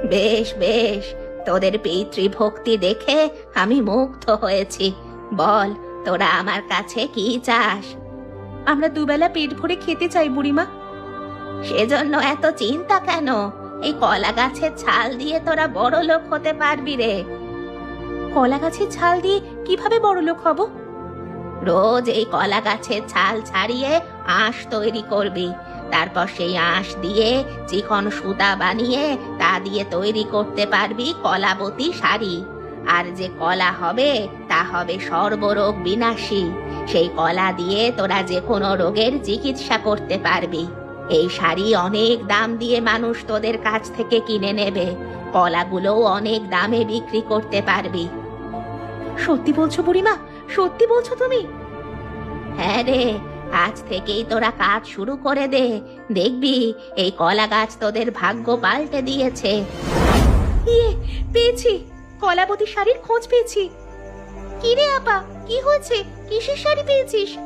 বেশ বেশ, তোদের পিতৃভক্তি দেখে আমি মুগ্ধ হয়েছি। বল, তোরা আমার কাছে কি চাস? আমরা দুবেলা পেট ভরে খেতে চাই বুড়িমা। সেজন্য এত চিন্তা কেন? এই কলা গাছের ছাল দিয়ে তোরা বড় লোক হতে পারবি রে। কলা গাছের ছাল দিয়ে কিভাবে বড় লোক হব? রোজ এই কলা গাছের ছাল ছাড়িয়ে আঁশ তৈরি করবি। তারপর সেই আঁশ দিয়ে চিকন সুতা বানিয়ে তা দিয়ে তৈরি করতে পারবি কলাবতী শাড়ি। আর যে কলা হবে তা হবে সর্বরোগ বিনাশী। সেই কলা দিয়ে তোরা যে কোনো রোগের চিকিৎসা করতে পারবি। এই শাড়ি অনেক দাম দিয়ে মানুষ তোদের কাছ থেকে কিনে নেবে। কলাগুলোও অনেক দামে বিক্রি করতে পারবি। সত্যি বলছো বুড়িমা? সত্যি বলছো তুমি? হ্যাঁ রে, আজ থেকেই তোরা কাজ শুরু করে দে। দেখবি এই কলা গাছ তোদের ভাগ্য পাল্টে দিয়েছে। ইয়ে, পেয়েছি, কলাবতী শাড়ির খোঁজ পেয়েছি। কি রে আপা, কি হয়েছে? কিসের শাড়ি পেয়েছিস?